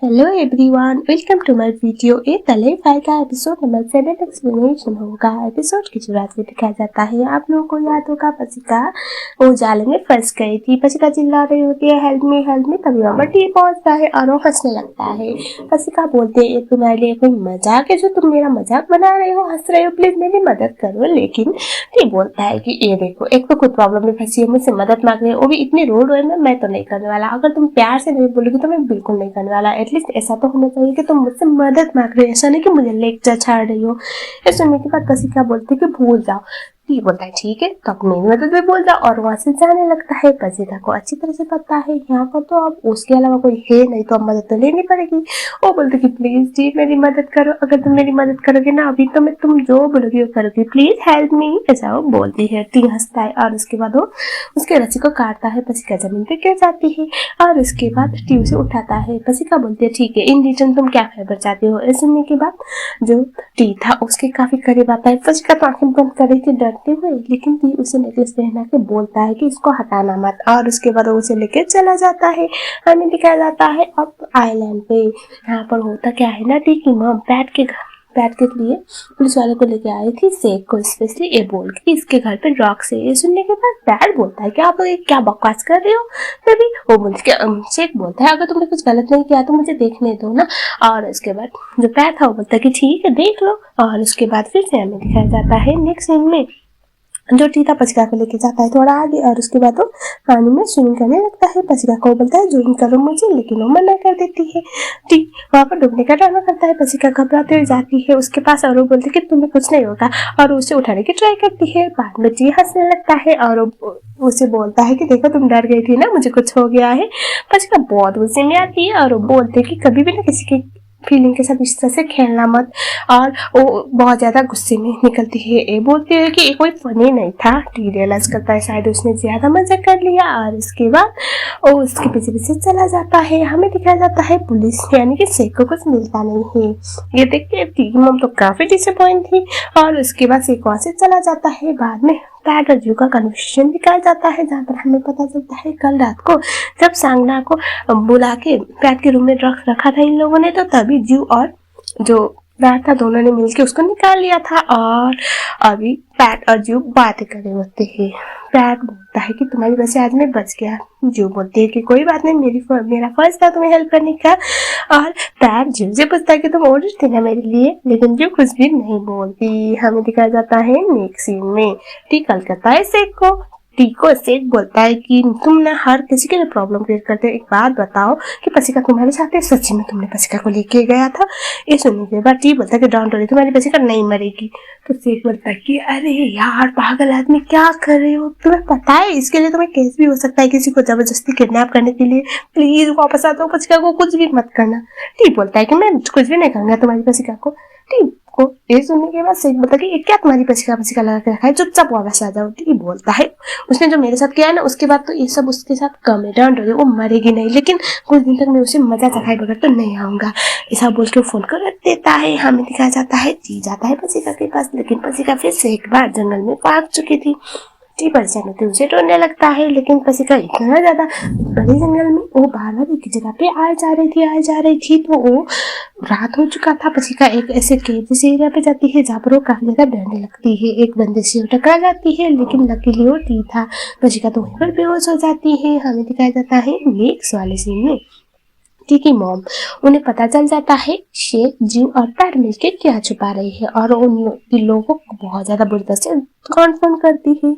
Hello everyone, welcome to my video. ये तले file का एपिसोड नंबर 7 एक्सप्लेनेशन होगा। एपिसोड की शुरुआत में दिखाया जाता है, आप लोगों को याद होगा पसिका वो जाले में फंस गई थी। पसिका चिल्ला रही होती है हेल्प मी, तभी वहाँ पर टी पहुंचता है और वो हंसने लगता है। पसिका बोलते है ये तुम्हारे लिए कोई मजाक है जो तुम मेरा मजाक बना रहे हो, हंस रहे हो, प्लीज मेरी मदद करो। लेकिन टी बोलता है कि ये देखो, एक तो खुद प्रॉब्लम में फंसी है, मुझसे मदद मांग रही है, वो भी इतनी रोड में मैं तो नहीं करने वाला। अगर तुम प्यार से नहीं बोलोगी तो मैं बिल्कुल नहीं करने वाला। एटलीस्ट ऐसा तो होना चाहिए कि तुम मुझसे मदद मांग रही हो, ऐसा नहीं कि मुझे लेक्चर छाड़ रही हो। ये सुनने के बाद पसिका बोलती है कि भूल जाओ। टी बोलता है ठीक है, तो अपनी मदद भी भूल जाओ और वहां से जाने लगता है। पसिका को अच्छी तरह से पता है यहाँ पर तो अब उसके अलावा कोई है नहीं, तो अब मदद तो लेनी पड़ेगी। वो बोलती कि प्लीज जी मेरी मदद करो, अगर तुम मेरी मदद करोगे ना अभी तो मैं तुम जो बोलोगी वो करोगी, प्लीज हेल्प मी, ऐसा वो बोलती है। टी हंसता है और उसके बाद वो उसके रस्सी को काटता है। पसिका जमीन पे गिर जाती है और उसके बाद टी उसे उठाता है। पसिका बोलती है ठीक है, इन रिटर्न तुम क्या फेवर चाहती हो। ऐसे सुनने के बाद जो टी था उसके काफी करीब आता है। पसिका तो आंखें बंद कर रही थी डरते हुए, लेकिन टी उसे नेकलेस पहना के बोलता है कि इसको हटाना मत, और उसके बाद वो उसे लेके चला जाता है। हमें दिखाया जाता है अब आइलैंड पे। यहाँ पर होता क्या है ना, टी की मॉम पैट के लिए पुलिस वाले को लेके आई थी शेख को, स्पेशली ये बोल के इसके घर पे ड्रग्स है। ये सुनने के बाद पैट बोलता है कि आप लोग क्या बकवास कर रहे हो। तभी वो बोलती है शेख बोलता है अगर तुमने कुछ गलत नहीं किया तो मुझे देखने दो ना। और उसके बाद जो पैट था वो बोलता है कि ठीक है देख लो। और उसके बाद फिर से हमें दिखाया जाता है नेक्स्ट सीन में जो टी था पसिका को लेके जाता है थोड़ा आगे, और उसके बाद वो पानी में स्विमिंग करने लगता है। पसिका को बोलता है ज्वाइन करो मुझे, लेकिन वो मना कर देती है। टी वहां पर डूबने का ड्रामा करता है। पसिका घबराते हुए जाती है उसके पास और वो बोलती है कि तुम्हें कुछ नहीं होगा, और उसे उठाने की ट्राई करती है। बाद में टी हंसने लगता है और उसे बोलता है कि देखो तुम डर गई थी ना, मुझे कुछ हो गया है। पसिका बहुत गुस्से में आती है और वो बोलते है कि कभी भी ना किसी की फीलिंग के साथ इस तरह से खेलना मत, और वो बहुत ज्यादा गुस्से में निकलती है। ये बोलती है कि ये कोई फनी नहीं था। टी रियलाइज करता है शायद उसने ज्यादा मजा कर लिया, और उसके बाद वो उसके पीछे पीछे चला जाता है। हमें दिखाया जाता है पुलिस यानी कि शेख को कुछ मिलता नहीं है। ये देख के टी की मम तो काफी डिसअपॉइंट थी, और उसके बाद शेख वहां से चला जाता है। बाद में पैट और जू का कन्वर्सेशन दिखाया जाता है, जहाँ पर हमें पता चलता है कल रात को जब सांगना को बुला के पैट के रूम में रखा था इन लोगों ने, तो तभी जू और जो पैट था दोनों ने मिलकर उसको निकाल लिया था। और अभी पैट और जू बातें कर रहे होते हैं। पैट बोलता है कि तुम्हारी वजह से आज मैं बच गया। जू बोलती है कि कोई बात नहीं, मेरा फर्ज था तुम्हें हेल्प करने का। और पैट जू से पूछता है कि तुम ऑर्डर थे ना मेरे लिए, लेकिन जू कुछ भी नहीं बोलती। हमें दिखाया जाता है नेक्स्ट सीन में टी कल करता है शेख को। टी को शेख बोलता है कि तुम ना हर किसी के लिए प्रॉब्लम क्रिएट करते हो, एक बात बताओ कि पसिका तुम्हारे साथ है, सच्ची में तुमने पसिका को लेके गया था। ये सुनने के बाद टी बोलता है कि डोंट वरी, तुम्हारी पसिका नहीं मरेगी। तो शेख बोलता है कि अरे यार पागल आदमी क्या कर रहे हो, तुम्हें पता है इसके लिए तुम्हें केस भी हो सकता है किसी को जबरदस्ती किडनैप करने के लिए, प्लीज वापस आ जाओ, पसिका को कुछ भी मत करना। टी बोलता है कि मैं कुछ भी नहीं करूंगा तुम्हारी पसिका को। टी को ये सुनने के बाद शेख बोलता है कि क्या तुम्हारी पसिका लगा के रखा है, चुपचाप वापस आ जाओ। टी बोलता है उसने जो मेरे साथ किया है ना उसके बाद तो ये सब उसके साथ कम है, डोंट वरी, वो मरेगी नहीं, लेकिन कुछ दिन तक मैं उसे मजा चखाए बगैर तो नहीं आऊंगा। ऐसा बोल के फोन कर रख देता है। हमें दिखाया जाता है टी जाता है पसिका के पास, लेकिन पसिका फिर से एक बार जंगल में भाग चुकी थी। टी परेशान होते उसे ढूंढने लगता है, लेकिन पसिका इतना ज्यादा बड़े जंगल में वो बार बार एक जगह पे आ जा रही थी, तो वो रात हो चुका था। पसिका एक ऐसे केव जैसे एरिया पे जाती है जहाँ पर वो काफी ज्यादा डरने लगती है। एक बंदे से वो टकरा जाती है, लेकिन लकीली वो टी था। पसिका तो वहीं पर बेहोश हो जाती है। हमें दिखाया जाता है नेक्स्ट वाले सीन में टी की मॉम, उन्हें पता चल जाता है शेख जू और पैट मिलके क्या छुपा रही है, और उन लोगों को बहुत ज्यादा बुरी तरह से कॉन्फर्म करती है,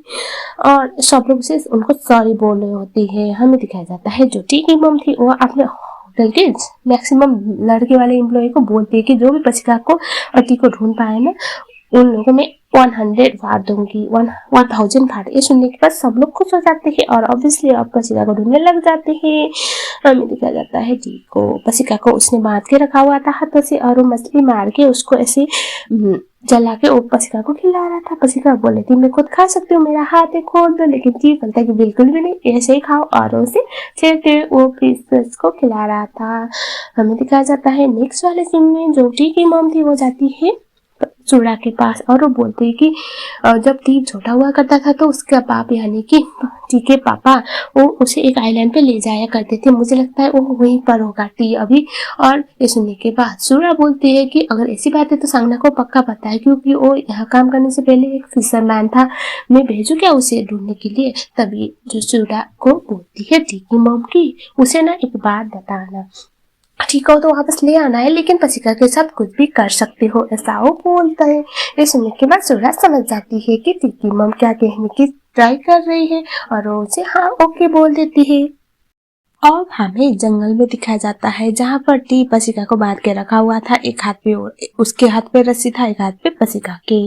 और सब लोग से उनको सॉरी बोल रहे होती है। हमें दिखाया जाता है जो टी की मॉम थी वो अपने होटल के मैक्सिमम लड़के वाले एम्प्लॉय को बोलती है कि जो भी पसिका को और टी को ढूंढ पाए ना उन लोगों में 100 फाड़ दूंगी, 1000 फाड़। ये सुनने के बाद सब लोग खुश हो जाते हैं और ऑब्वियसली अब पसिका को ढूंढने लग जाते हैं। हमें दिखाया जाता है टी को, पसिका को उसने बांध के रखा हुआ था हाथों से, और वो मछली मार के उसको ऐसे जला के वो पसिका को खिला रहा था। पसिका बोले थी मैं खुद खा सकती हूँ, मेरा हाथ है खोल दो, लेकिन टी बोलता है कि बिल्कुल भी नहीं, ऐसे ही खाओ, और उसे छेड़ते वो पीस को खिला रहा था। हमें दिखाया जाता है नेक्स्ट वाले सीन में जो टी की मॉम थी वो जाती है सूरा के पास और वो बोलते हैं कि जब टी छोटा हुआ करता था तो उसका बाप यानी कि टी के पापा वो उसे एक आइलैंड पे ले जाया करते थे। मुझे लगता है वो वहीं पर होगा टी अभी। और ये सुनने के बाद सूरा बोलती है कि अगर ऐसी बात है तो सांगना को पक्का पता है, क्योंकि वो यहाँ काम करने से पहले एक फिशरमैन था। मैं भेजू क्या उसे ढूंढने के लिए? तभी जो सूरा को बोलती है टी की मॉम की उसे ना एक बात बताना, ठीक हो तो वापस ले आना है, लेकिन पसिका के साथ कुछ भी कर सकते हो, ऐसा वो बोलता है। ये सुनने के बाद सूरा समझ जाती है कि टी की मॉम क्या कहने की ट्राई कर रही है और वो उसे हाँ ओके बोल देती है। अब हमें जंगल में दिखाया जाता है जहाँ पर टी पसिका को बांध के रखा हुआ था। एक हाथ पे उसके हाथ पे रस्सी था, एक हाथ पे पसिका के।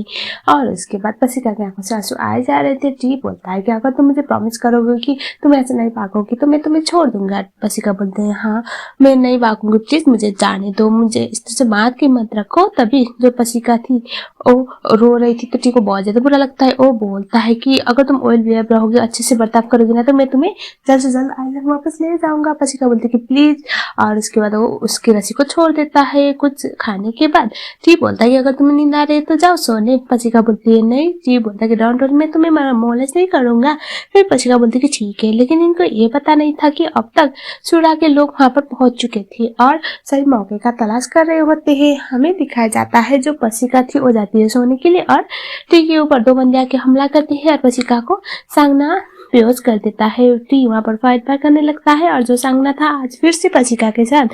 और उसके बाद पसिका की आंखों से आंसू आए जा रहे थे। टी बोलता है कि अगर तुम मुझे प्रॉमिस करोगे कि तुम ऐसे नहीं भागोगी तो मैं तुम्हें छोड़ दूंगा। पसिका बोलते हैं हाँ मैं नहीं भागूंगी, प्लीज मुझे जाने दो, मुझे इस तरह से बांध के मत रखो। तभी जो पसिका थी वो रो रही थी तो टी को बहुत ज्यादा बुरा लगता है। वो बोलता है कि अगर तुम ऑयल वेयर रहोगे, अच्छे से बर्ताव करोगे ना तो मैं तुम्हें जल्द से जल्द आइलैंड वापस ले जाऊंगा। पसिका बोलती है कि प्लीज। और उसके बाद वो उसकी रस्सी को छोड़ देता है। कुछ खाने के बाद टी बोलता है कि अगर तुम्हें नींद आ रही है तो जाओ सोने। पसिका बोलती है नहीं। टी बोलता है कि डोंट वरी मैं तुम्हें मोलेस्ट नहीं करूंगा। फिर पसिका बोलती है कि ठीक है, लेकिन इनको ये पता नहीं था कि अब तक सूरा के लोग वहां पर पहुंच चुके थे और सही मौके का तलाश कर रहे होते हैं। हमें दिखाया जाता है जो पसिका थी वो जाती है सोने के लिए और टी के ऊपर दो बंदे आके हमला करते हैं और पसिका को सांगना बेहोश कर देता है। टी वहां पर फाइट बैक करने लगता है और जो सांगना था आज फिर से पसिका के साथ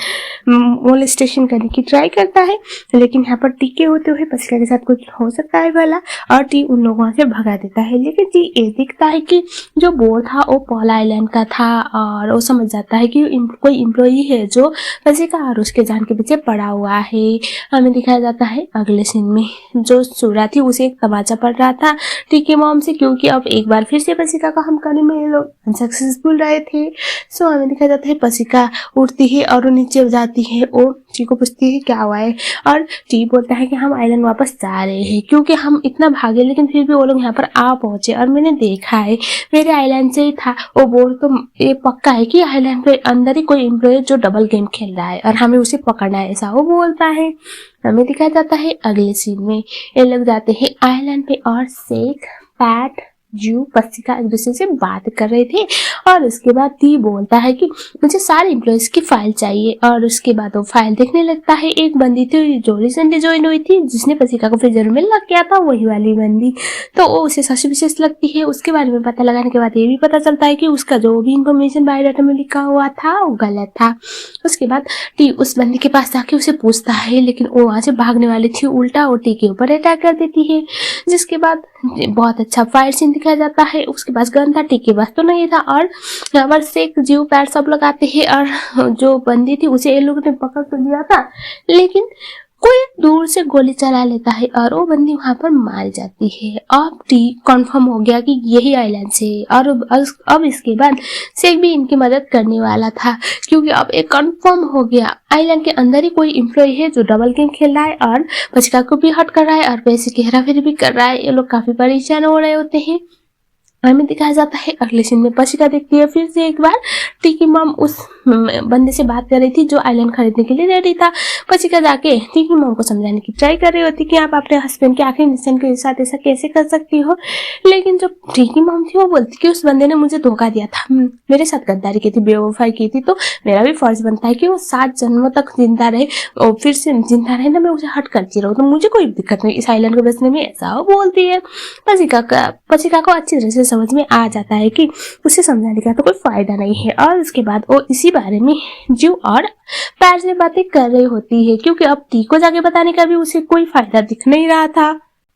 मोलेस्टेशन करने की ट्राई करता है, लेकिन यहाँ पर टी के होते हुए पसिका के साथ कुछ हो सकता है भला, और टी उन लोगों से भगा देता है। लेकिन टी ये दिखता है कि जो बोर्ड था वो पॉल आइलैंड का था और वो समझ जाता है कि कोई एम्प्लॉई है जो पसिका और उसके जान के पीछे पड़ा हुआ है। हमें दिखाया जाता है अगले सीन में जो सूरा थी उसे एक तमाचा पड़ रहा था टी के मॉम से, क्योंकि अब एक बार फिर से पसिका का हम करने में ये लोग अनसक्सेसफुल रहे थे। सो हमें दिखाया जाता है पसिका उठती है और वो नीचे जाती है। वो टी को पूछती है क्या हुआ है और टी बोलता है कि हम आइलैंड वापस जा रहे हैं, क्योंकि हम इतना भागे लेकिन फिर भी वो लोग यहाँ पर आ पहुंचे और मैंने देखा है मेरे आइलैंड से ही था। वो बोल तो ये पक्का है कि आइलैंड पे अंदर ही कोई एम्प्लॉय जो डबल गेम खेल रहा है और हमें उसे पकड़ना है, ऐसा वो बोलता है। हमें दिखाया जाता है अगले सीन में ये लोग जाते हैं आइलैंड पे और शेख पैट जू पसिका एक दूसरे से बात कर रहे थे। और उसके बाद टी बोलता है कि मुझे सारे एम्प्लॉयज की फाइल चाहिए और उसके बाद वो फाइल देखने लगता है। एक बंदी थी जो रिसेंटली ज्वाइन हुई थी जिसने पसिका को फ्रीजर में लग गया था, वही वाली बंदी, तो वो उसे सस्पिशियस लगती है। उसके बारे में पता लगाने के बाद ये भी पता चलता है कि उसका जो भी इंफॉर्मेशन बायोडाटा में लिखा हुआ था वो गलत था। उसके बाद टी उस बंदी के पास जाके उसे पूछता है, लेकिन वो वहां से भागने वाली थी, उल्टा वो टी के ऊपर अटैक कर देती है। जिसके बाद बहुत अच्छा फायर सीन दिखाया जाता है। उसके पास गन था, टी के पास तो नहीं था और यहाँ पर शेख जीव पैर सब लगाते हैं और जो बंदी थी उसे ये लोग ने पकड़ कर लिया था, लेकिन कोई दूर से गोली चला लेता है और वो बंदी वहां पर मार जाती है। अब टी कंफर्म हो गया कि यही आइलैंड से है और अब इसके बाद शेख भी इनकी मदद करने वाला था, क्योंकि अब एक कंफर्म हो गया आइलैंड के अंदर ही कोई एम्प्लॉय है जो डबल गेम खेल रहा है और पसिका को भी हट कर रहा है और पैसे की हेराफेरी भी कर रहा है। ये लोग काफी परेशान हो रहे होते हैं। हमें दिखाया जाता है अगले सीन में पसिका देखती है फिर से एक बार टी की मॉम उस बंदे से बात कर रही थी जो आइलैंड खरीदने के लिए रेडी था। पसिका जाके टी की मॉम को समझाने की ट्राई कर रही होती कि आप अपने हस्बैंड के आखिरी इंसान के साथ ऐसा कैसे कर सकती हो, लेकिन जो टी की मॉम थी वो बोलती कि उस बंदे ने मुझे धोखा दिया था, मेरे साथ गद्दारी की थी, बेवफाई की थी, तो मेरा भी फर्ज बनता है कि वो 7 जन्मों तक जिंदा रहे और फिर से जिंदा रहे ना, मैं उसे हट करती रहूँ, तो मुझे कोई दिक्कत नहीं इस आइलैंड को बचने में, ऐसा वो बोलती है। पसिका को अच्छी तरह से समझ में आ जाता है कि उसे समझाने का तो कोई फायदा नहीं है और उसके बाद वो इसी बारे में जीव और पैर से बातें कर रही होती है, क्योंकि अब टी को जाके बताने का भी उसे कोई फायदा दिख नहीं रहा था।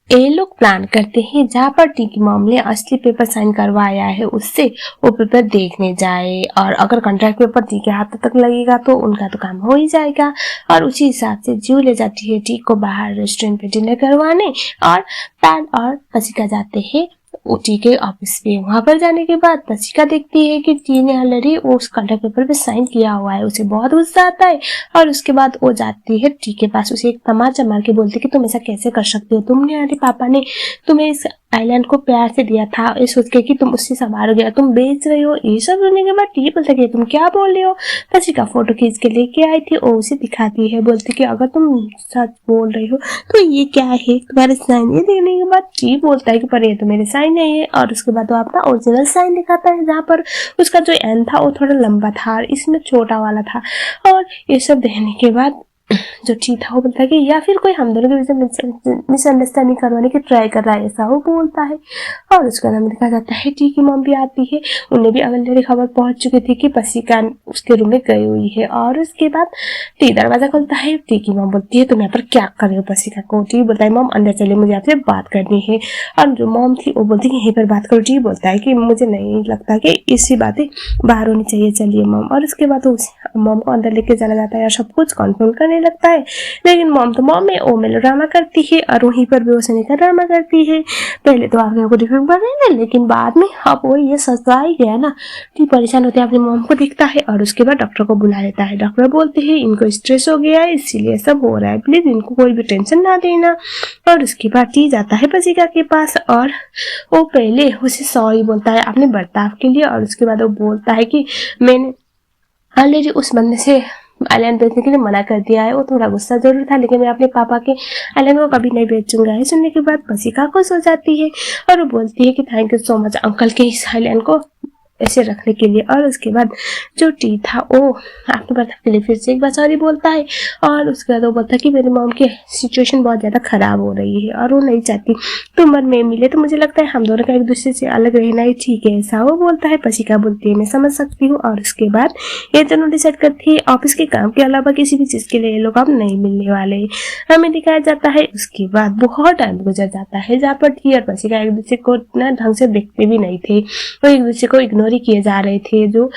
ये लोग प्लान करते हैं जहाँ पर टी की मॉम ने असली पेपर साइन करवाया है उससे वो पेपर देखने जाए और अगर कॉन्ट्रैक्ट पेपर टी के हाथ तक लगेगा तो उनका तो काम हो ही जाएगा। और उसी हिसाब से जीव ले जाती है टी को बाहर रेस्टोरेंट पे डिनर करवाने और पैट और पसिका जाते हैं टी के ऑफिस पे। वहां पर जाने के बाद पसिका देखती है कि टी ने ऑलरेडी उस कॉन्ट्रैक्ट पेपर पे साइन किया हुआ है। उसे बहुत गुस्सा आता है और उसके बाद वो जाती है टी के पास, उसे एक तमाचा मार के बोलती है कि तुम ऐसा कैसे कर सकते हो, तुमने अरे पापा ने तुम्हें इस आइलैंड को प्यार से दिया था, ये सोच के कि तुम उससे संभाल गया, तुम बेच रहे हो। ये सब सुनने के बाद टी बोलता है तुम क्या बोल रहे हो। पसिका फोटो खींच के लेके आई थी और उसे दिखाती है, बोलती कि अगर तुम सच बोल रही हो तो ये क्या है तुम्हारे साइन। ये देखने के बाद टी बोलता है कि पर ये तो मेरे साइन नहीं है, और उसके बाद वो अपना ओरिजिनल साइन दिखाता है जहाँ पर उसका जो एंड था वो थोड़ा लंबा था और इसमें छोटा वाला था। और ये सब देखने के बाद जो टी था वो बोलता है कि या फिर कोई हम दोनों के बीच में मिसअंडरस्टैंडिंग करवाने की ट्राई कर रहा है, ऐसा वो बोलता है। और उसका नाम दिखा जाता है। टी की मॉम भी आती है, उन्हें भी अगले खबर पहुंच चुकी थी कि पसिका उसके रूम में गई हुई है। और उसके बाद टी दरवाजा खोलता है। टी की मॉम बोलती है तुम यहाँ पर क्या कर रहे हो पसिका को। टी बोलता है मॉम अंदर चले, मुझे आपसे बात करनी है। और जो मॉम थी वो बोलती है यहीं पर बात करो। टी बोलता है कि मुझे नहीं लगता कि इसी बातें बाहर होनी चाहिए, चलिए मॉम। और उसके बाद मॉम को अंदर लेके चला जाता है और सब कुछ कन्फर्म करने लगता है। लेकिन मॉम तो मॉम में वो मेलोड्रामा करती है और वहीं पर बेहोश होने का ड्रामा करती है। पहले तो आप लोगों को डिफरेंट कर रहे हैं, लेकिन बाद में अब वो ये सजा ही गया ना। टी परेशान होते हैं, अपनी मॉम को दिखता है और उसके बाद डॉक्टर को बुला लेता है। डॉक्टर बोलते हैं इनको स्ट्रेस हो गया है इसीलिए सब हो रहा है, प्लीज इनको कोई भी टेंशन ना देना। और उसके बाद टी जाता है पसिका के पास और वो पहले उसे सॉरी बोलता है अपने बर्ताव के लिए। और उसके बाद वो बोलता है कि मैंने ऑलरेडी उस बंदे से आइलैंड बेचने के लिए मना कर दिया है, वो थोड़ा गुस्सा जरूर था लेकिन मैं अपने पापा के आइलैंड को कभी नहीं बेचूंगा। ये सुनने के बाद पसिका खुश हो जाती है और वो बोलती है कि thank you so much uncle के इस आइलैंड को ऐसे रखने के लिए। और उसके बाद जो टी था वो अपने बर्ताव के लिए फिर से एक बार सॉरी बोलता है। और उसके बाद वो बोलता है कि मेरी मॉम की सिचुएशन बहुत ज़्यादा ख़राब हो रही है और वो नहीं चाहती तुम और मैं मिले, तो मुझे लगता है हम दोनों का एक दूसरे से अलग रहना ही ठीक है, ऐसा वो बोलता है। पसिका बोलती है मैं समझ सकती हूँ। और उसके बाद ये दोनों डिसाइड करती है ऑफिस के काम के अलावा किसी भी चीज़ के लिए ये लोग अब नहीं मिलने वाले हमें दिखाया जाता है। उसके बाद बहुत टाइम गुजर जाता है जहाँ पर टी और पसिका एक दूसरे को ना ढंग से देखते भी नहीं थे, वो एक दूसरे को इग्नोर किए जा रहे थे, जो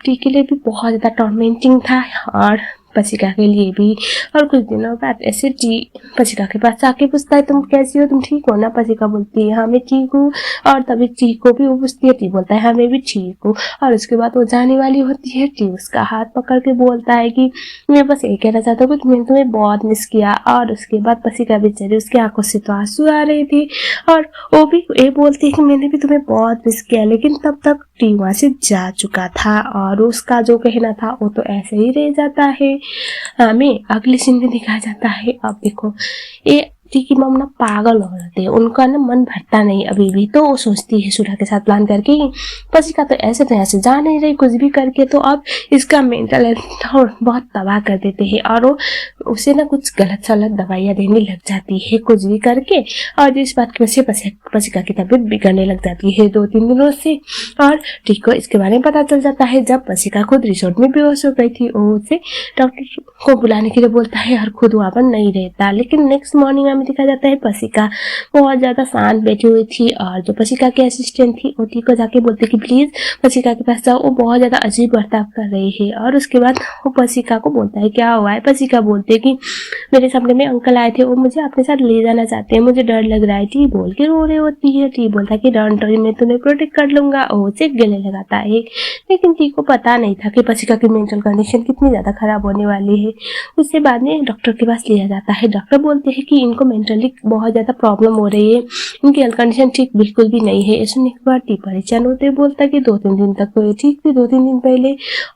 टी के लिए भी बहुत ज़्यादा टॉर्मेंटिंग था और पसिका के लिए भी। और कुछ दिनों बाद ऐसे टी पसिका के पास आके पूछता है तुम कैसी हो, तुम ठीक हो ना। पसिका बोलती है हाँ मैं ठीक हूँ। और तभी टी को भी वो पूछती है, टी बोलता है हाँ मैं भी ठीक हूँ। और उसके बाद वो जाने वाली होती है। टी उसका हाथ पकड़ के बोलता है कि मैं बस ये कहना चाहता हूँ कि मैंने तुम्हें बहुत मिस किया। और उसके बाद पसिका बेचारी उसकी आंखों से तो आंसू आ रहे थे और वो भी ये बोलती है कि मैंने भी तुम्हें बहुत मिस किया। लेकिन तब तक टी वहाँ से जा चुका था और उसका जो कहना था वो तो ऐसे ही रह जाता है। हमें अगले सीन में दिखाया जाता है। अब देखो ये टी की मॉम ना पागल हो जाते हैं, उनका ना मन भरता नहीं अभी भी। तो वो सोचती है सुधा के साथ प्लान करके पसिका तो ऐसे तो ऐसे जा नहीं रही कुछ भी करके, तो अब इसका मेंटल हेल्थ बहुत तबाह कर देते हैं और वो उसे ना कुछ गलत सलत दवाइयाँ देने लग जाती है कुछ भी करके। और इस बात की वजह से पसिका की तबीयत बिगड़ने लग जाती है 2-3 दिनों से। और टी को इसके बारे में पता चल जाता है जब पसिका खुद रिसोर्ट में बेहोश हो गई थी। वो उसे डॉक्टर को बुलाने के लिए बोलता है और खुद वहाँ पर नहीं रहता। लेकिन नेक्स्ट मॉर्निंग में दिखा जाता है पसिका बहुत ज़्यादा शांत बैठी हुई थी और जो पसिका की असिस्टेंट थी वो टी को जाके बोलती कि प्लीज़ पसिका के पास जाओ, वो बहुत ज़्यादा अजीब बर्ताव कर रही है। और उसके बाद वो पसिका को बोलता है क्या हुआ है। पसिका बोलते है कि मेरे सपने में अंकल आए थे, वो मुझे अपने साथ ले जाना चाहते हैं, मुझे डर लग रहा है। टी बोल के रो रही होती है। टी बोलता है कि डोंट वरी मैं तुम्हें प्रोटेक्ट कर लूंगा। वो उसे गले लगाता है। लेकिन टी को पता नहीं था कि पसिका की मेंटल कंडीशन कितनी ज़्यादा खराब होने वाली है। उससे बाद में डॉक्टर के पास लिया जाता है। डॉक्टर बोलते हैं कि इनको मेंटली बहुत ज़्यादा प्रॉब्लम हो रही है, इनकी हेल्थ कंडीशन ठीक बिल्कुल भी नहीं है। सुनने के बाद टी परेशान होते बोलता है कि 2-3 दिन तक तो ये ठीक थी, 2-3 दिन पहले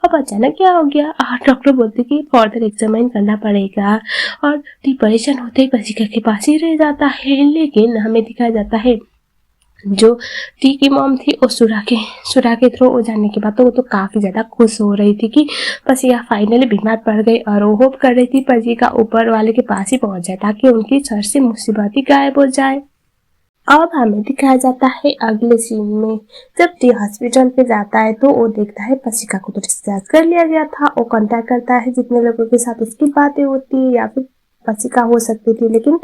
अब अचानक क्या हो गया। डॉक्टर बोलते कि फर्दर एग्जामिन करना पड़ेगा। और टी परेशान होते ही पसिका के पास ही रह जाता है। लेकिन हमें दिखाया जाता है जो टी की मॉम थी वो सुरा के थ्रू वो जानने के बाद तो वो तो काफ़ी ज़्यादा खुश हो रही थी कि पसिका फाइनली बीमार पड़ गई और वो होप कर रही थी पसिका ऊपर वाले के पास ही पहुंच जाए ताकि उनकी सर से मुसीबत ही गायब हो जाए। अब हमें दिखाया जाता है अगले सीन में जब टी हॉस्पिटल पे जाता है तो वो देखता है पसिका को तो डिस्चार्ज कर लिया गया था। वो कांटेक्ट करता है जितने लोगों के साथ उसकी बातें होती है या फिर पसिका हो सकती थी, लेकिन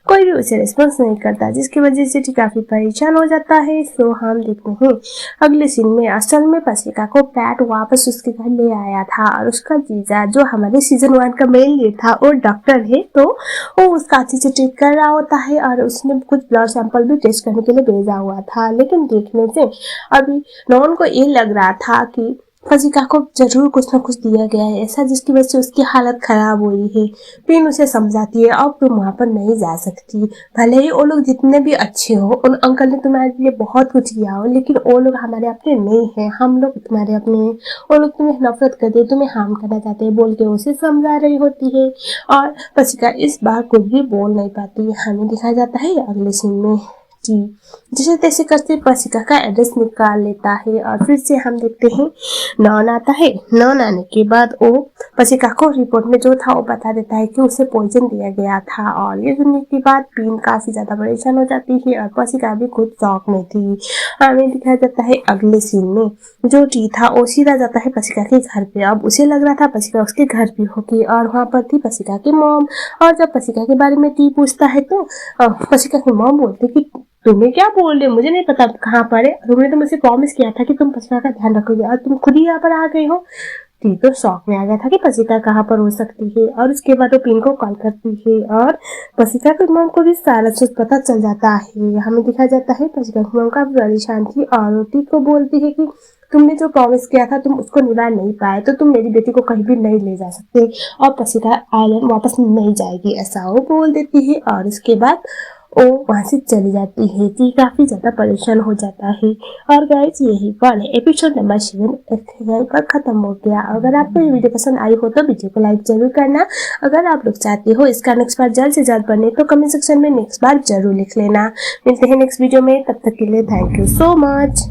कोई भी उसे रिस्पॉन्स नहीं करता, जिसकी वजह से टी काफी परेशान हो जाता है। सो हम देखते हैं अगले सीन में असल में पसिका को पैट वापस उसके घर ले आया था और उसका जीजा जो हमारे सीजन 1 का मेन लीड था वो डॉक्टर है, तो वो उसका अच्छे से ट्रीट कर रहा होता है और उसने कुछ ब्लड सैंपल भी टेस्ट करने के लिए भेजा हुआ था। लेकिन देखने से अभी नॉन को ये लग रहा था कि पसिका को जरूर कुछ ना कुछ दिया गया है ऐसा, जिसकी वजह से उसकी हालत खराब हुई है। पिन उसे समझाती है अब तुम वहां पर नहीं जा सकती, भले ही वो लोग जितने भी अच्छे हो, उन अंकल ने तुम्हारे लिए बहुत कुछ किया हो, लेकिन वो लोग हमारे अपने नहीं है, हम लोग तुम्हारे अपने हैं। वो लोग तुम्हें नफरत करते, तुम्हें हार्म करना चाहते हैं बोल के उसे समझा रही होती है और पसिका इस बार कुछ भी बोल नहीं पाती। हमें दिखाया जाता है अगले सीन में जी जैसे तैसे करते पसिका का एड्रेस निकाल लेता है और फिर से हम देखते हैं नॉन आता है। नॉन आने के बाद वो पसिका को रिपोर्ट में जो था वो बता देता है कि उसे पॉइजन दिया गया था और ये सुनने के बाद पिन काफी ज्यादा परेशान हो जाती है और पसिका भी खुद शॉक में थी। हमें दिखाया जाता है अगले सीन में जो टी था वो सीधा जाता है पसिका के घर पे। अब उसे लग रहा था पसिका उसके घर पे होगी और वहाँ पर थी पसिका की मॉम। और जब पसिका के बारे में टी पूछता है तो पसिका की मॉम बोलती कि तुम्हें क्या बोल रहे हो, मुझे नहीं पता कहाँ पर है, तुमने तो मुझसे प्रॉमिस किया था कि तुम पसिका का ध्यान रखोगे और तुम खुद ही यहाँ पर आ गए हो। टी तो शॉक में आ गया था कि पसिका कहाँ पर हो सकती है और उसके बाद वो पिन को कॉल करती है और पसिका की मॉम को भी सारा चीज पता चल जाता है। हमें दिखाया जाता है पसिका की मॉम काफी परेशान थी और टी को बोलती है कि तुमने जो प्रॉमिस किया था तुम उसको निभा नहीं पाए, तो तुम मेरी बेटी को कहीं भी नहीं ले जा सकते और पसिका आइलैंड वापस नहीं जाएगी, ऐसा वो बोल देती है और उसके बाद वो वहां से चली जाती है। टी काफी ज्यादा परेशान हो जाता है और गाइस यही वाला एपिसोड नंबर 7 यहीं पर खत्म हो गया। अगर आपको ये वीडियो पसंद आई हो तो वीडियो को लाइक जरूर करना। अगर आप लोग चाहते हो इसका नेक्स्ट पार्ट जल्द से जल्द बने तो कमेंट सेक्शन में नेक्स्ट पार्ट जरूर लिख लेना। मिलते हैं नेक्स्ट वीडियो में, तब तक के लिए थैंक यू सो मच।